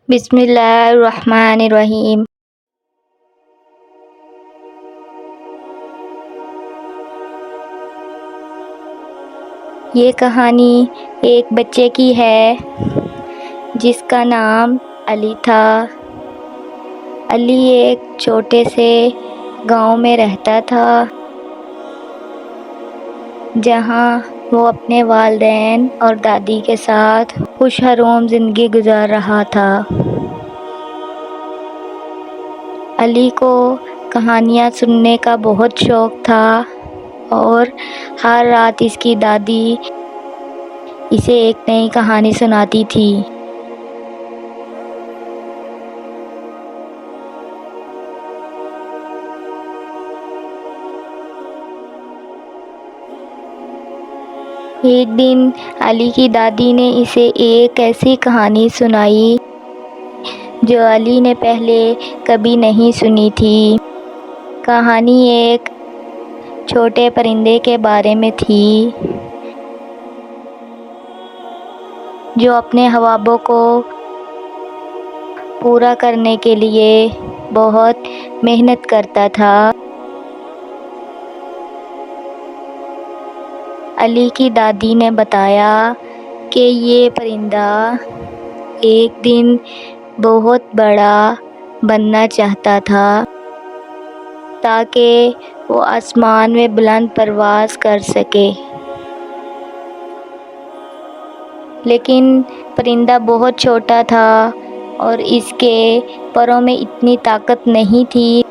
بسم اللہ الرحمن الرحیم۔ یہ کہانی ایک بچے کی ہے جس کا نام علی تھا۔ علی ایک چھوٹے سے گاؤں میں رہتا تھا جہاں وہ اپنے والدین اور دادی کے ساتھ خوش رحم زندگی گزار رہا تھا۔ علی کو کہانیاں سننے کا بہت شوق تھا اور ہر رات اس کی دادی اسے ایک نئی کہانی سناتی تھی۔ ایک دن علی کی دادی نے اسے ایک ایسی کہانی سنائی جو علی نے پہلے کبھی نہیں سنی تھی۔ کہانی ایک چھوٹے پرندے کے بارے میں تھی جو اپنے خوابوں کو پورا کرنے کے لیے بہت محنت کرتا تھا۔ علی کی دادی نے بتایا کہ یہ پرندہ ایک دن بہت بڑا بننا چاہتا تھا تاکہ وہ آسمان میں بلند پرواز کر سکے، لیکن پرندہ بہت چھوٹا تھا اور اس کے پروں میں اتنی طاقت نہیں تھی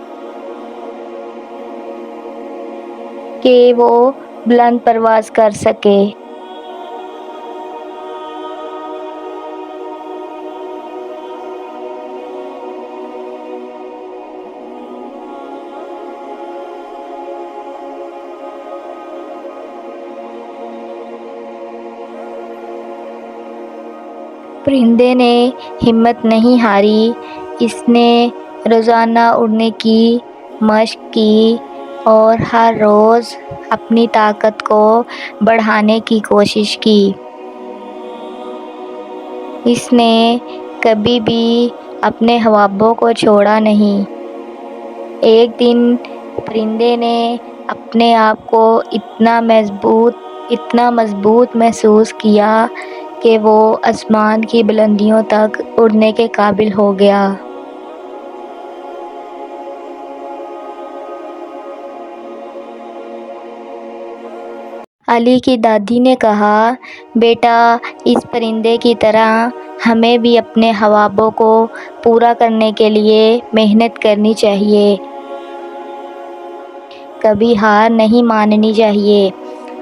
کہ وہ بلند پرواز کر سکے۔ پرندے نے ہمت نہیں ہاری۔ اس نے روزانہ اڑنے کی مشق کی اور ہر روز اپنی طاقت کو بڑھانے کی کوشش کی۔ اس نے کبھی بھی اپنے خوابوں کو چھوڑا نہیں۔ ایک دن پرندے نے اپنے آپ کو اتنا مضبوط محسوس کیا کہ وہ آسمان کی بلندیوں تک اڑنے کے قابل ہو گیا۔ علی کی دادی نے کہا، بیٹا، اس پرندے کی طرح ہمیں بھی اپنے خوابوں کو پورا کرنے کے لیے محنت کرنی چاہیے، کبھی ہار نہیں ماننی چاہیے۔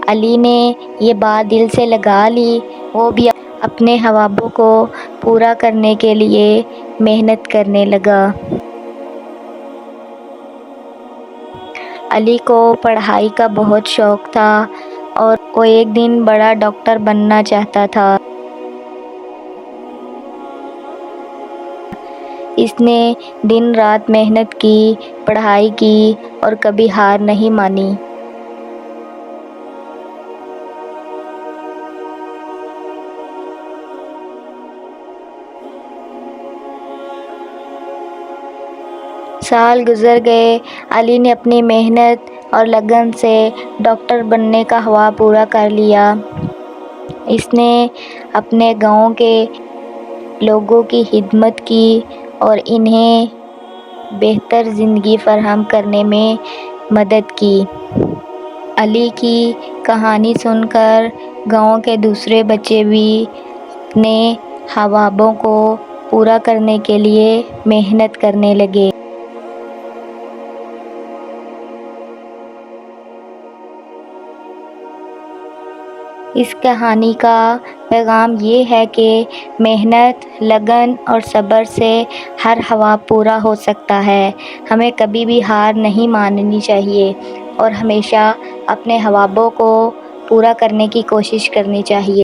علی نے یہ بات دل سے لگا لی۔ وہ بھی اپنے خوابوں کو پورا کرنے کے لیے محنت کرنے لگا۔ علی کو پڑھائی کا بہت شوق تھا اور وہ ایک دن بڑا ڈاکٹر بننا چاہتا تھا۔ اس نے دن رات محنت کی، پڑھائی کی اور کبھی ہار نہیں مانی۔ سال گزر گئے۔ علی نے اپنی محنت اور لگن سے ڈاکٹر بننے کا خواب پورا کر لیا۔ اس نے اپنے گاؤں کے لوگوں کی خدمت کی اور انہیں بہتر زندگی فراہم کرنے میں مدد کی۔ علی کی کہانی سن کر گاؤں کے دوسرے بچے بھی اپنے خوابوں کو پورا کرنے کے لیے محنت کرنے لگے۔ اس کہانی کا پیغام یہ ہے کہ محنت، لگن اور صبر سے ہر خواب پورا ہو سکتا ہے۔ ہمیں کبھی بھی ہار نہیں ماننی چاہیے اور ہمیشہ اپنے خوابوں کو پورا کرنے کی کوشش کرنی چاہیے۔